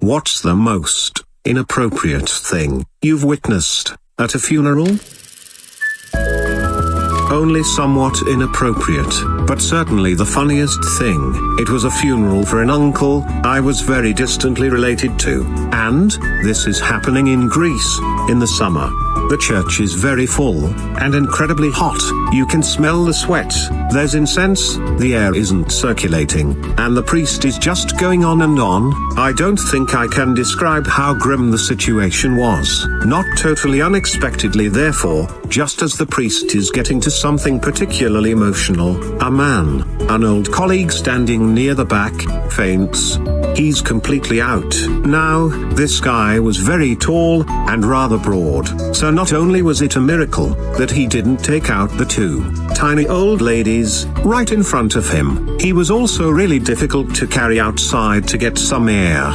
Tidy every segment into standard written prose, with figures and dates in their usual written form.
What's the most inappropriate thing you've witnessed at a funeral? Only somewhat inappropriate, but certainly the funniest thing. It was a funeral for an uncle I was very distantly related to, and this is happening in Greece, in the summer. The church is very full, and incredibly hot. You can smell the sweat, there's incense, the air isn't circulating, and the priest is just going on and on. I don't think I can describe how grim the situation was. Not totally unexpectedly therefore, just as the priest is getting to something particularly emotional, a man, an old colleague standing near the back, faints. He's completely out. Now, this guy was very tall, and rather broad, so not only was it a miracle that he didn't take out the two tiny old ladies right in front of him, he was also really difficult to carry outside to get some air.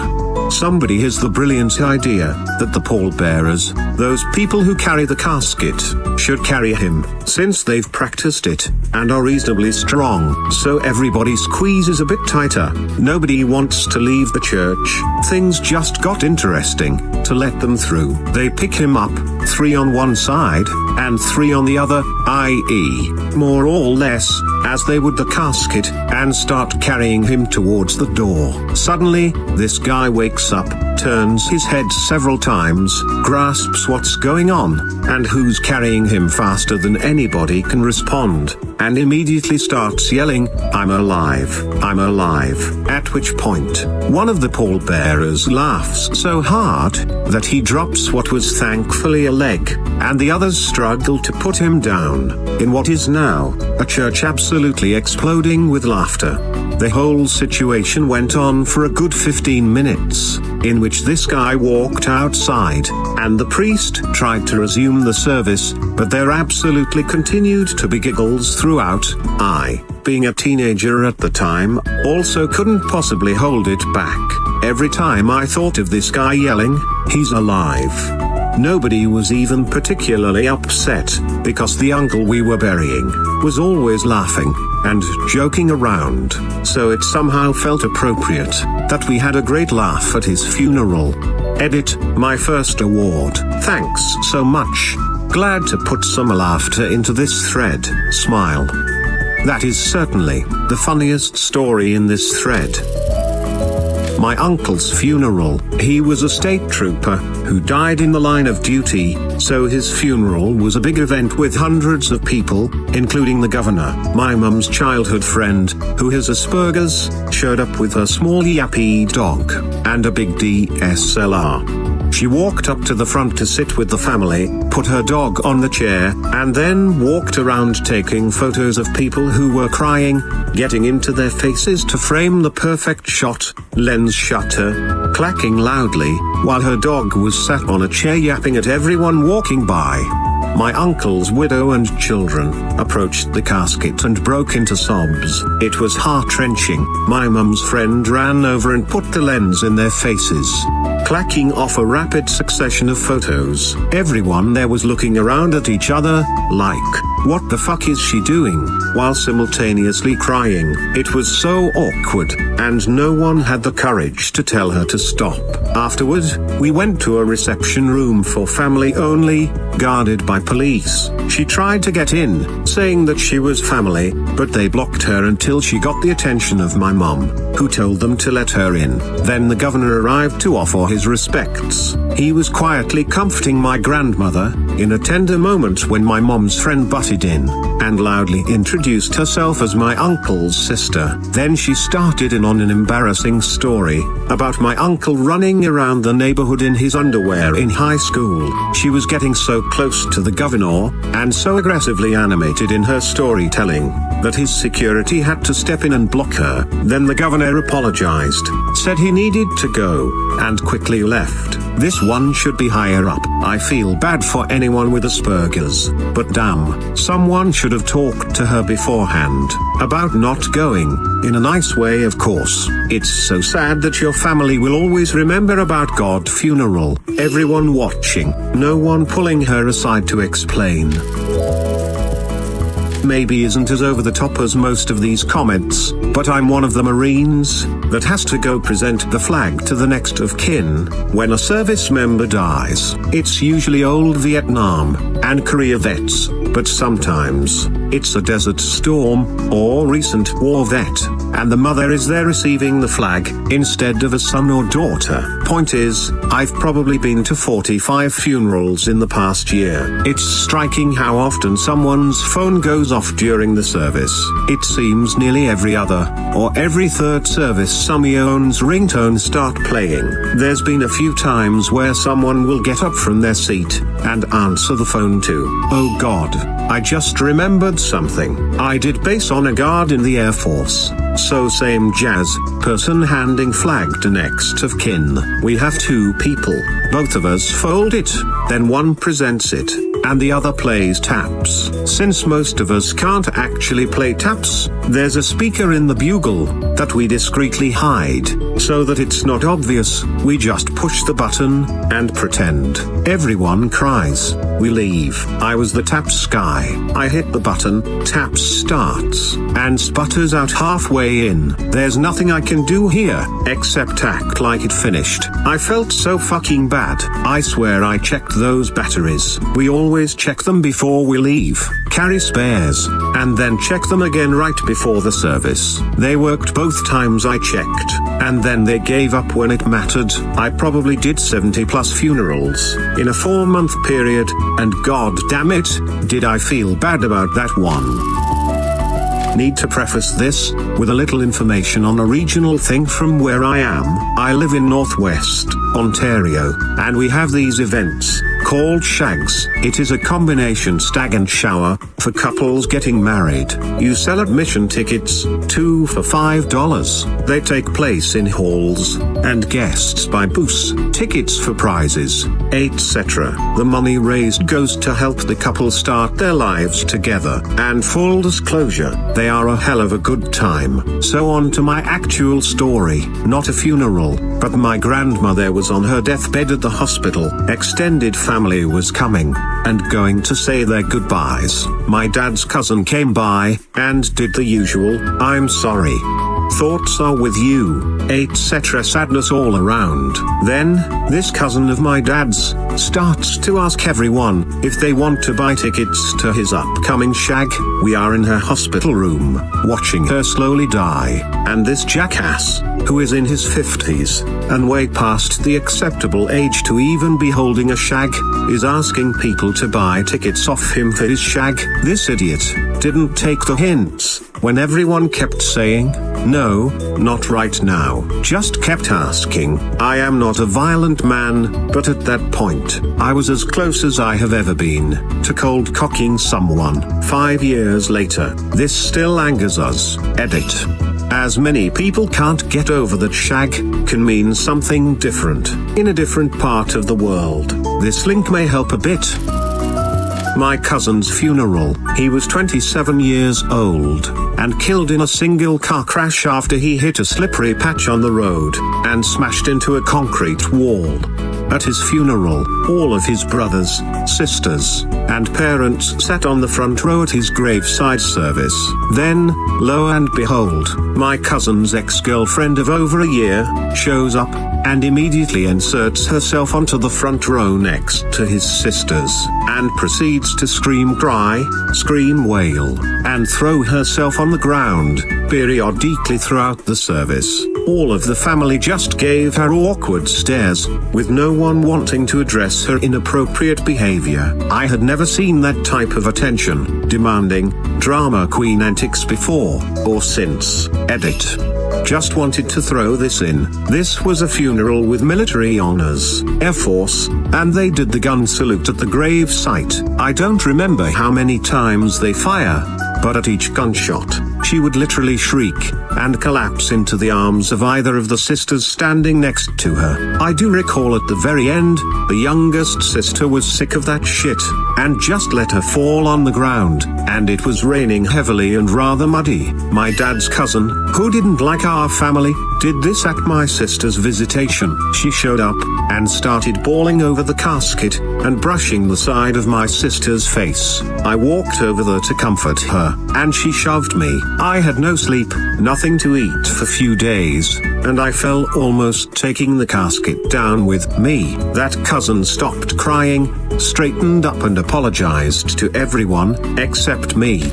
Somebody has the brilliant idea that the pallbearers, those people who carry the casket, should carry him, since they've practiced it, and are reasonably strong, so everybody squeezes a bit tighter. Nobody wants to leave the church. Things just got interesting. To let them through, they pick him up, 3 on one side, and 3 on the other, i.e., more or less, as they would the casket, and start carrying him towards the door. Suddenly, this guy wakes up, turns his head several times, grasps what's going on, and who's carrying him faster than anybody can respond, and immediately starts yelling, "I'm alive, I'm alive," at which point, one of the pallbearers laughs so hard that he drops what was thankfully a leg, and the others struggle to put him down, in what is now a church absolutely exploding with laughter. The whole situation went on for a good 15 minutes, in which this guy walked outside, and the priest tried to resume the service, but there absolutely continued to be giggles throughout. I, being a teenager at the time, also couldn't possibly hold it back. Every time I thought of this guy yelling, "He's alive," nobody was even particularly upset, because the uncle we were burying was always laughing and joking around, so it somehow felt appropriate that we had a great laugh at his funeral. Edit, my first award. Thanks so much. Glad to put some laughter into this thread. Smile. That is certainly the funniest story in this thread. My uncle's funeral. He was a state trooper who died in the line of duty, so his funeral was a big event with hundreds of people, including the governor. My mum's childhood friend, who has Asperger's, showed up with her small yappy dog and a big DSLR. She walked up to the front to sit with the family, put her dog on the chair, and then walked around taking photos of people who were crying, getting into their faces to frame the perfect shot, lens shutter, clacking loudly, while her dog was sat on a chair yapping at everyone walking by. My uncle's widow and children approached the casket and broke into sobs. It was heart-wrenching. My mum's friend ran over and put the lens in their faces, clacking off a rapid succession of photos. Everyone there was looking around at each other, like, what the fuck is she doing, while simultaneously crying. It was so awkward, and no one had the courage to tell her to stop. Afterward, we went to a reception room for family only, guarded by police. She tried to get in, saying that she was family, but they blocked her until she got the attention of my mom, who told them to let her in. Then the governor arrived to offer his respects. He was quietly comforting my grandmother, in a tender moment when my mom's friend butted in, and loudly introduced herself as my uncle's sister. Then she started in on an embarrassing story about my uncle running around the neighborhood in his underwear in high school. She was getting so close to the governor, and so aggressively animated in her storytelling, that his security had to step in and block her. Then the governor apologized, said he needed to go, and quickly left. This one should be higher up. I feel bad for anyone with Asperger's, but damn, someone should have talked to her beforehand about not going, in a nice way of course. It's so sad that your family will always remember about God funeral, everyone watching, no one pulling her aside to explain. maybe isn't as over the top as most of these comments, but I'm one of the Marines that has to go present the flag to the next of kin when a service member dies. It's usually old Vietnam and Korea vets, but sometimes it's a Desert Storm or recent war vet, and the mother is there receiving the flag instead of a son or daughter. Point is, I've probably been to 45 funerals in the past year. It's striking how often someone's phone goes off during the service. It seems nearly every other or every third service someone's ringtones start playing. There's been a few times where someone will get up from their seat and answer the phone too. Oh God, I just remembered something. I did base on a guard in the Air Force. So same jazz, person handing flag to next of kin. We have two people, both of us fold it, then one presents it, and the other plays taps. Since most of us can't actually play taps, there's a speaker in the bugle that we discreetly hide, so that it's not obvious. We just push the button and pretend. Everyone cries. We leave. I was the taps guy. I hit the button, taps starts, and sputters out halfway in. There's nothing I can do here, except act like it finished. I felt so fucking bad. I swear I checked those batteries. We always check them before we leave, carry spares, and then check them again right before the service. They worked both times I checked, and then they gave up when it mattered. I probably did 70 plus funerals in a 4-month period, and god damn it, did I feel bad about that one. Need to preface this with a little information on a regional thing from where I am. I live in Northwest Ontario, and we have these events called Shags. It is a combination stag and shower for couples getting married. You sell admission tickets, 2 for $5. They take place in halls, and guests buy booths, tickets for prizes, etc. The money raised goes to help the couple start their lives together. And full disclosure, they are a hell of a good time. So on to my actual story. Not a funeral, but my grandmother was on her deathbed at the hospital. Extended family was coming and going to say their goodbyes. My dad's cousin came by and did the usual, I'm sorry, thoughts are with you, etc. sadness all around. Then, this cousin of my dad's starts to ask everyone if they want to buy tickets to his upcoming shag. We are in her hospital room, watching her slowly die, and this jackass, who is in his 50s, and way past the acceptable age to even be holding a shag, is asking people to buy tickets off him for his shag. This idiot didn't take the hints when everyone kept saying, no, not right now. Just kept asking. I am not a violent man, but at that point, I was as close as I have ever been to cold cocking someone. 5 years later, this still angers us. Edit. As many people can't get over that shag can mean something different in a different part of the world. This link may help a bit. My cousin's funeral. He was 27 years old and killed in a single car crash after he hit a slippery patch on the road and smashed into a concrete wall. At his funeral, all of his brothers, sisters, and parents sat on the front row at his graveside service. Then, lo and behold, my cousin's ex-girlfriend of over a year shows up and immediately inserts herself onto the front row next to his sisters, and proceeds to scream, cry, scream, wail, and throw herself on the ground, periodically throughout the service. All of the family just gave her awkward stares, with no one wanting to address her inappropriate behavior. I had never seen that type of attention, demanding, drama queen antics before, or since. Edit. Just wanted to throw this in. This was a funeral with military honors, Air Force, and they did the gun salute at the grave site. I don't remember how many times they fire, but at each gunshot, she would literally shriek, and collapse into the arms of either of the sisters standing next to her. I do recall at the very end, the youngest sister was sick of that shit, and just let her fall on the ground, and it was raining heavily and rather muddy. My dad's cousin, who didn't like our family, did this at my sister's visitation. She showed up, and started bawling over the casket, and brushing the side of my sister's face. I walked over there to comfort her, and she shoved me. I had no sleep, nothing to eat for few days, and I fell almost taking the casket down with me. That cousin stopped crying, straightened up and apologized to everyone, except me.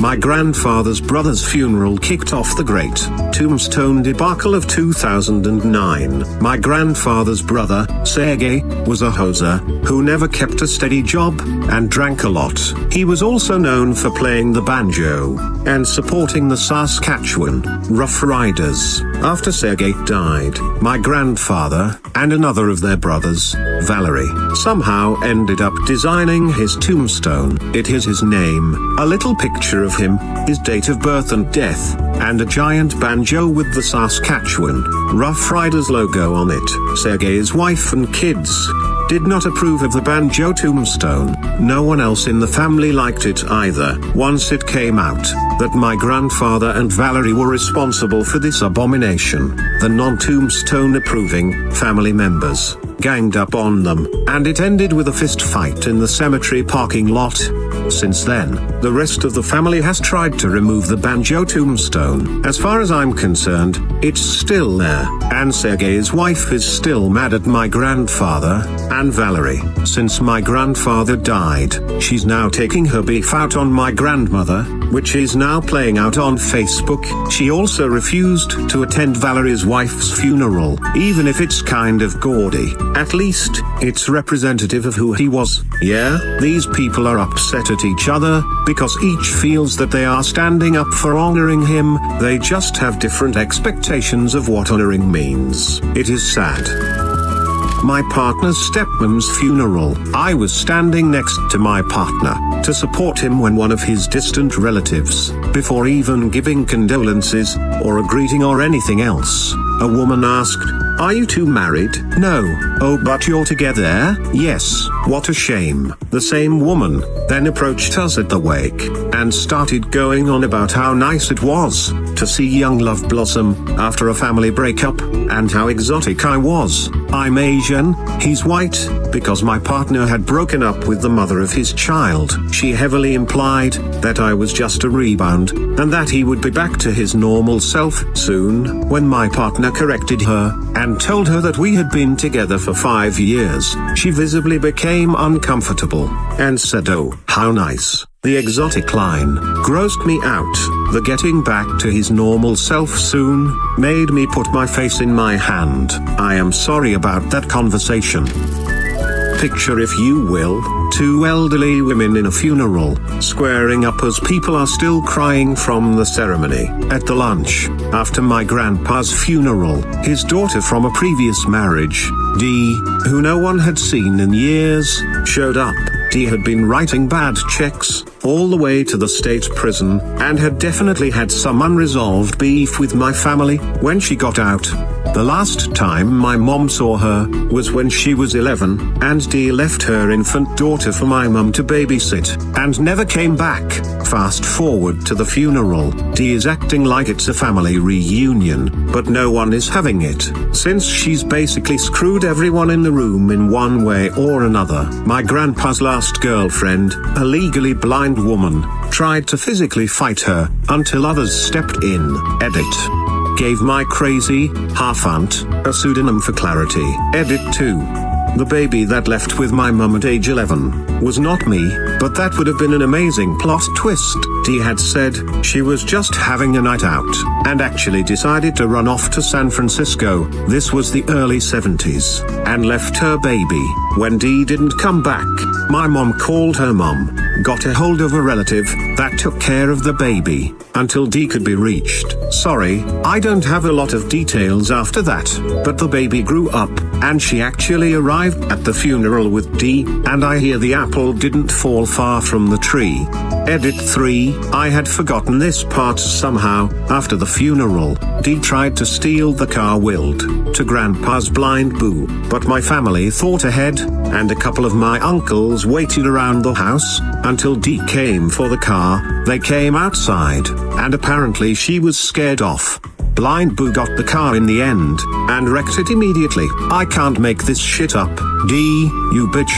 My grandfather's brother's funeral kicked off the great Tombstone debacle of 2009. My grandfather's brother, Shag, was a hoser, who never kept a steady job, and drank a lot. He was also known for playing the banjo, and supporting the Saskatchewan Rough Riders. After Shag died, my grandfather, and another of their brothers, Valerie, somehow ended up designing his tombstone. It has his name, a little picture of him, his date of birth and death, and a giant banjo with the Saskatchewan Rough Riders logo on it. Shag's wife and kids did not approve of the banjo tombstone. No one else in the family liked it either. Once it came out that my grandfather and Valerie were responsible for this abomination, the non-tombstone approving family members ganged up on them, and it ended with a fist fight in the cemetery parking lot. Since then, the rest of the family has tried to remove the banjo tombstone. As far as I'm concerned, it's still there, and Shag's wife is still mad at my grandfather and Valerie. Since my grandfather died, she's now taking her beef out on my grandmother, which is now playing out on Facebook. She also refused to attend Valerie's wife's funeral, even if it's kind of gaudy. At least, it's representative of who he was. Yeah, these people are upset at each other, because each feels that they are standing up for honoring him. They just have different expectations of what honoring means. It is sad. My partner's stepmom's funeral. I was standing next to my partner to support him when one of his distant relatives, before even giving condolences or a greeting or anything else, a woman asked, "Are you two married?" "No." "Oh, but you're together?" "Yes." What a shame. The same woman then approached us at the wake and started going on about how nice it was to see young love blossom after a family breakup, and how exotic I was. I'm Asian, he's white, because my partner had broken up with the mother of his child. She heavily implied that I was just a rebound, and that he would be back to his normal self soon. When my partner corrected her and told her that we had been together for 5 years, she visibly became uncomfortable and said, "Oh, how nice." The exotic line grossed me out. The getting back to his normal self soon made me put my face in my hand. I am sorry about that conversation. Picture, if you will, two elderly women in a funeral, squaring up as people are still crying from the ceremony. At the lunch, after my grandpa's funeral, his daughter from a previous marriage, Dee, who no one had seen in years, showed up. Dee had been writing bad checks all the way to the state prison, and had definitely had some unresolved beef with my family when she got out. The last time my mom saw her was when she was 11, and Dee left her infant daughter for my mum to babysit, and never came back. Fast forward to the funeral. Dee is acting like it's a family reunion, but no one is having it, since she's basically screwed everyone in the room in one way or another. My grandpa's last girlfriend, a legally blind woman, tried to physically fight her, until others stepped in. Edit. Gave my crazy half-aunt a pseudonym for clarity. Edit 2. The baby that left with my mum at age 11 was not me, but that would have been an amazing plot twist. Dee had said she was just having a night out, and actually decided to run off to San Francisco. This was the early 70s, and left her baby. When Dee didn't come back, my mom called her mom got a hold of a relative that took care of the baby until D could be reached. Sorry, I don't have a lot of details after that, but the baby grew up, and she actually arrived at the funeral with D, and I hear the apple didn't fall far from the tree. Edit 3, I had forgotten this part somehow. After the funeral, D tried to steal the car willed to Grandpa's blind boo, but my family thought ahead, and a couple of my uncles waited around the house until D came for the car. They came outside, and apparently she was scared off. Blind Boo got the car in the end, and wrecked it immediately. I can't make this shit up. D, you bitch.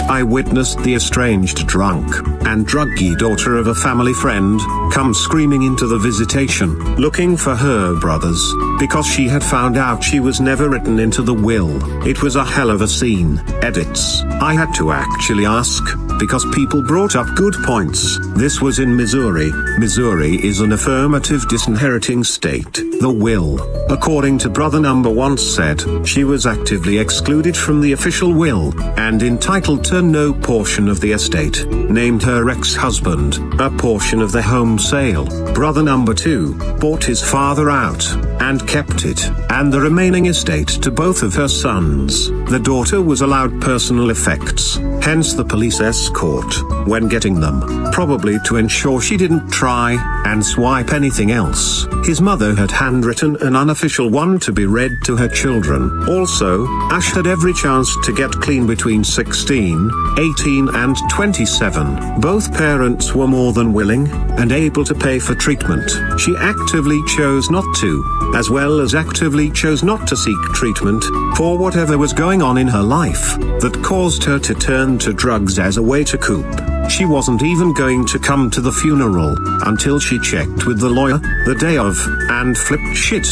I witnessed the estranged drunk and druggy daughter of a family friend come screaming into the visitation, looking for her brothers, because she had found out she was never written into the will. It was a hell of a scene. Edits. I had to actually ask, because people brought up good points. This was in Missouri. Missouri is an affirmative disinheriting state. The will, according to brother number once said, she was actively excluded from the official will, and entitled to no portion of the estate, named her ex-husband, a portion of the home sale. Brother number 2 bought his father out, and kept it, and the remaining estate to both of her sons. The daughter was allowed personal effects, hence the police escort, when getting them, probably to ensure she didn't try and swipe anything else. His mother had handwritten an unofficial one to be read to her children. Also, Ash had every chance to get clean between 16, 18 and 27. Both parents were more than willing and able to pay for treatment. She actively chose not to, as well as actively chose not to seek treatment for whatever was going on in her life that caused her to turn to drugs as a way to cope. She wasn't even going to come to the funeral until she checked with the lawyer the day of, and flipped shit.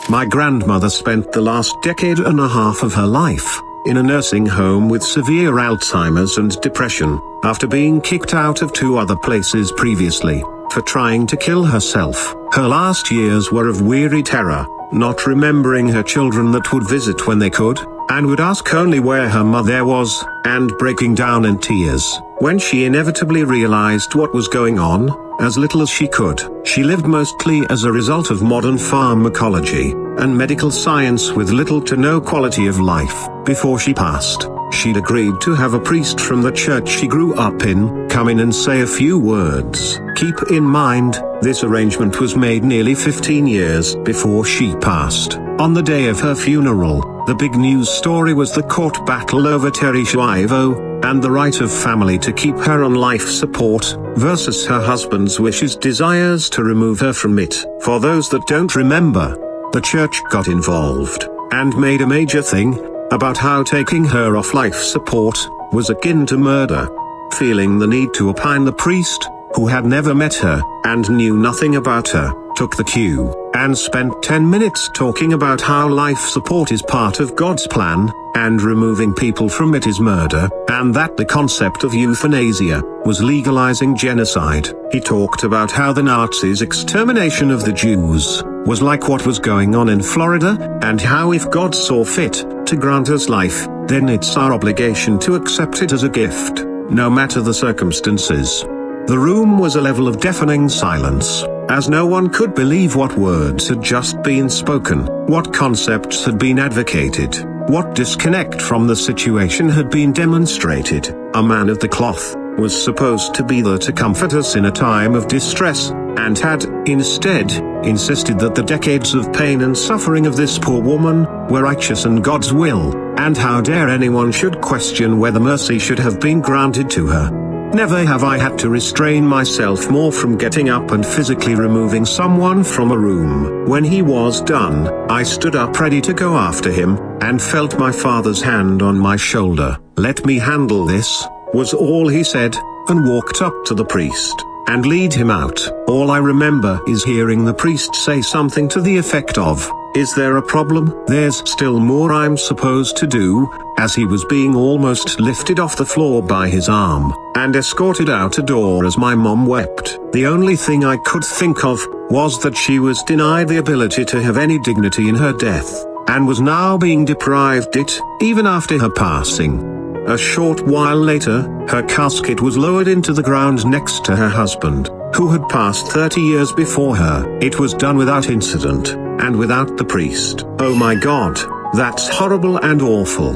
My grandmother spent the last decade and a half of her life in a nursing home with severe Alzheimer's and depression, after being kicked out of 2 other places previously for trying to kill herself. Her last years were of weary terror, not remembering her children that would visit when they could, and would ask only where her mother was, and breaking down in tears when she inevitably realized what was going on, as little as she could. She lived mostly as a result of modern pharmacology and medical science with little to no quality of life. Before she passed, she'd agreed to have a priest from the church she grew up in come in and say a few words. Keep in mind, this arrangement was made nearly 15 years before she passed. On the day of her funeral, the big news story was the court battle over Terry Schiavo and the right of family to keep her on life support versus her husband's desires to remove her from it. For those that don't remember, the church got involved and made a major thing about how taking her off life support was akin to murder. Feeling the need to opine, the priest, who had never met her and knew nothing about her, took the cue and spent 10 minutes talking about how life support is part of God's plan, and removing people from it is murder, and that the concept of euthanasia was legalizing genocide. He talked about how the Nazis' extermination of the Jews was like what was going on in Florida, and how if God saw fit to grant us life, then it's our obligation to accept it as a gift, no matter the circumstances. The room was a level of deafening silence, as no one could believe what words had just been spoken, what concepts had been advocated, what disconnect from the situation had been demonstrated. A man of the cloth was supposed to be there to comfort us in a time of distress, and had, instead, insisted that the decades of pain and suffering of this poor woman were righteous and God's will, and how dare anyone should question whether mercy should have been granted to her. Never have I had to restrain myself more from getting up and physically removing someone from a room. When he was done, I stood up ready to go after him, and felt my father's hand on my shoulder. "Let me handle this," was all he said, and walked up to the priest and lead him out. All I remember is hearing the priest say something to the effect of, "Is there a problem? There's still more I'm supposed to do," as he was being almost lifted off the floor by his arm, and escorted out a door as my mom wept. The only thing I could think of was that she was denied the ability to have any dignity in her death, and was now being deprived it, even after her passing. A short while later, her casket was lowered into the ground next to her husband, who had passed 30 years before her. It was done without incident, and without the priest. Oh my God, that's horrible and awful.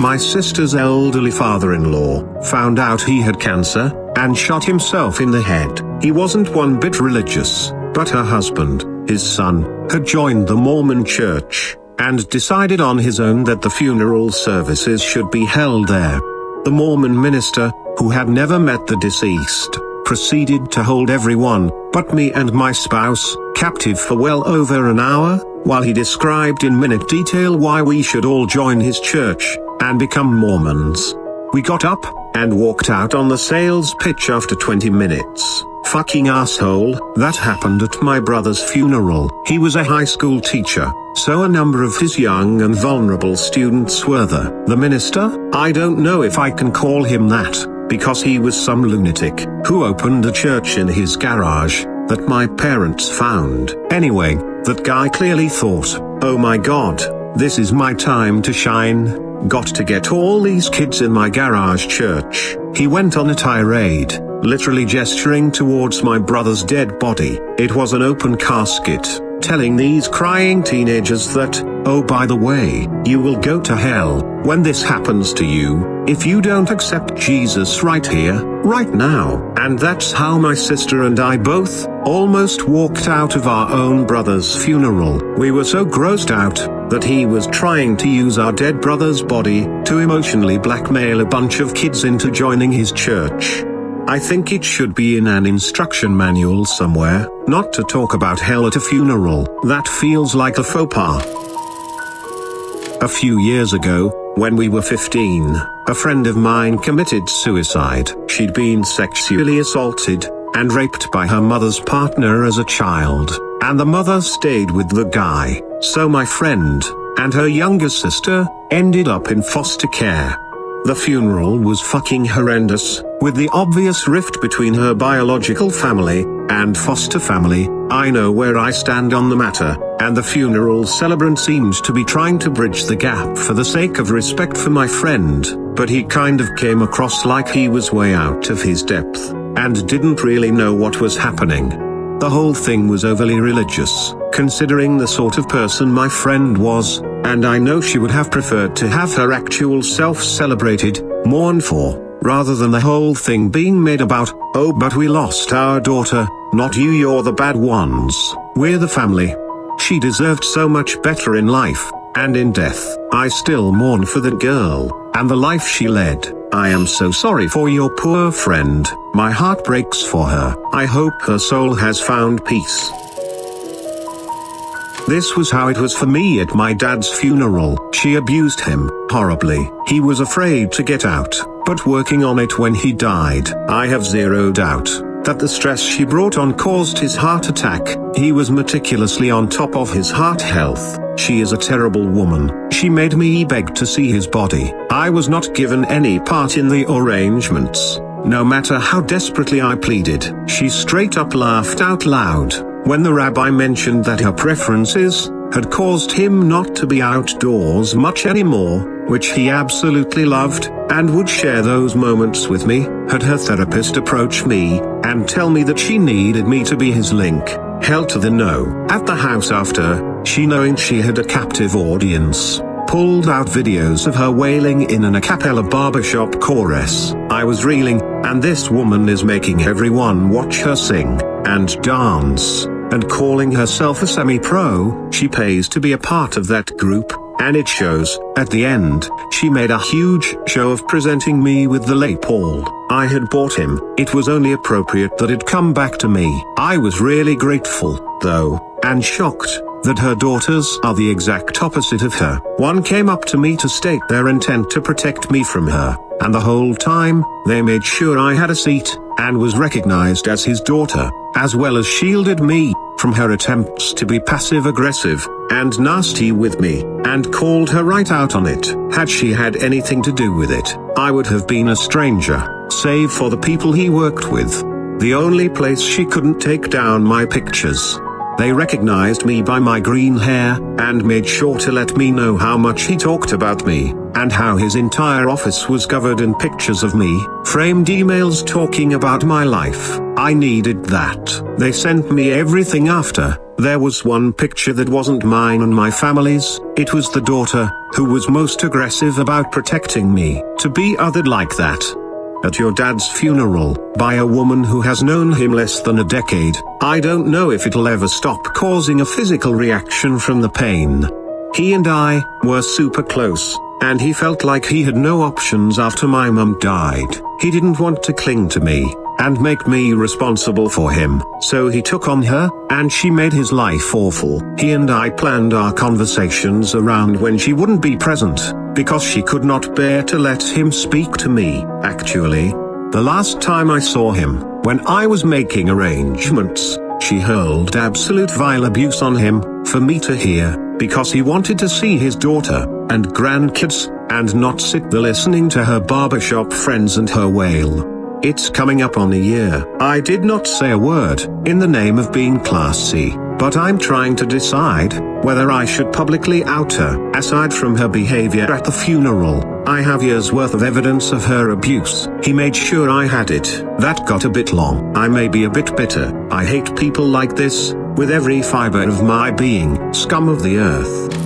My sister's elderly father-in-law found out he had cancer, and shot himself in the head. He wasn't one bit religious, but her husband, his son, had joined the Mormon church, and decided on his own that the funeral services should be held there. The Mormon minister, who had never met the deceased, proceeded to hold everyone, but me and my spouse, captive for well over an hour, while he described in minute detail why we should all join his church and become Mormons. We got up and walked out on the sales pitch after 20 minutes. Fucking asshole. That happened at my brother's funeral. He was a high school teacher, so a number of his young and vulnerable students were there. The minister, I don't know if I can call him that, because he was some lunatic who opened a church in his garage that my parents found. Anyway, that guy clearly thought, oh my God, this is my time to shine. Got to get all these kids in my garage church. He went on a tirade, literally gesturing towards my brother's dead body. It was an open casket, telling these crying teenagers that, oh by the way, you will go to hell when this happens to you, if you don't accept Jesus right here, right now. And that's how my sister and I both almost walked out of our own brother's funeral. We were so grossed out that he was trying to use our dead brother's body to emotionally blackmail a bunch of kids into joining his church. I think it should be in an instruction manual somewhere, not to talk about hell at a funeral. That feels like a faux pas. A few years ago, when we were 15, a friend of mine committed suicide. She'd been sexually assaulted and raped by her mother's partner as a child, and the mother stayed with the guy. So my friend and her younger sister ended up in foster care. The funeral was fucking horrendous, with the obvious rift between her biological family and foster family. I know where I stand on the matter, and the funeral celebrant seemed to be trying to bridge the gap for the sake of respect for my friend, but he kind of came across like he was way out of his depth, and didn't really know what was happening. The whole thing was overly religious, considering the sort of person my friend was, and I know she would have preferred to have her actual self celebrated, mourned for, rather than the whole thing being made about, oh but we lost our daughter, not you, you're the bad ones, we're the family. She deserved so much better in life, and in death. I still mourn for that girl, and the life she led. I am so sorry for your poor friend, my heart breaks for her. I hope her soul has found peace. This was how it was for me at my dad's funeral. She abused him horribly. He was afraid to get out, but working on it when he died. I have zero doubt that the stress she brought on caused his heart attack. He was meticulously on top of his heart health. She is a terrible woman. She made me beg to see his body. I was not given any part in the arrangements. No matter how desperately I pleaded, she straight up laughed out loud when the rabbi mentioned that her preferences had caused him not to be outdoors much anymore, which he absolutely loved, and would share those moments with me. Had her therapist approach me and tell me that she needed me to be his link. Hell to the no. At the house after, she, knowing she had a captive audience, pulled out videos of her wailing in an a cappella barbershop chorus. I was reeling, and this woman is making everyone watch her sing and dance, and calling herself a semi-pro. She pays to be a part of that group, and it shows. At the end, she made a huge show of presenting me with the Les Paul I had bought him. It was only appropriate that it come back to me. I was really grateful, though, and shocked that her daughters are the exact opposite of her. One came up to me to state their intent to protect me from her, and the whole time, they made sure I had a seat, and was recognized as his daughter, as well as shielded me from her attempts to be passive-aggressive and nasty with me, and called her right out on it. Had she had anything to do with it, I would have been a stranger, save for the people he worked with. The only place she couldn't take down my pictures. They recognized me by my green hair, and made sure to let me know how much he talked about me, and how his entire office was covered in pictures of me, framed emails talking about my life. I needed that. They sent me everything after. There was one picture that wasn't mine and my family's. It was the daughter, who was most aggressive about protecting me. To be othered like that at your dad's funeral, by a woman who has known him less than a decade, I don't know if it'll ever stop causing a physical reaction from the pain. He and I were super close, and he felt like he had no options after my mum died. He didn't want to cling to me and make me responsible for him, so he took on her, and she made his life awful. He and I planned our conversations around when she wouldn't be present, because she could not bear to let him speak to me. Actually, the last time I saw him, when I was making arrangements, she hurled absolute vile abuse on him, for me to hear, because he wanted to see his daughter and grandkids, and not sit there listening to her barbershop friends and her wail. It's coming up on a year. I did not say a word, in the name of being classy, but I'm trying to decide whether I should publicly out her. Aside from her behavior at the funeral, I have years worth of evidence of her abuse. He made sure I had it. That got a bit long. I may be a bit bitter. I hate people like this, with every fiber of my being. Scum of the earth.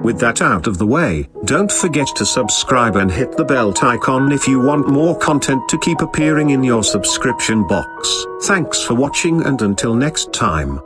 With that out of the way, don't forget to subscribe and hit the bell icon if you want more content to keep appearing in your subscription box. Thanks for watching, and until next time.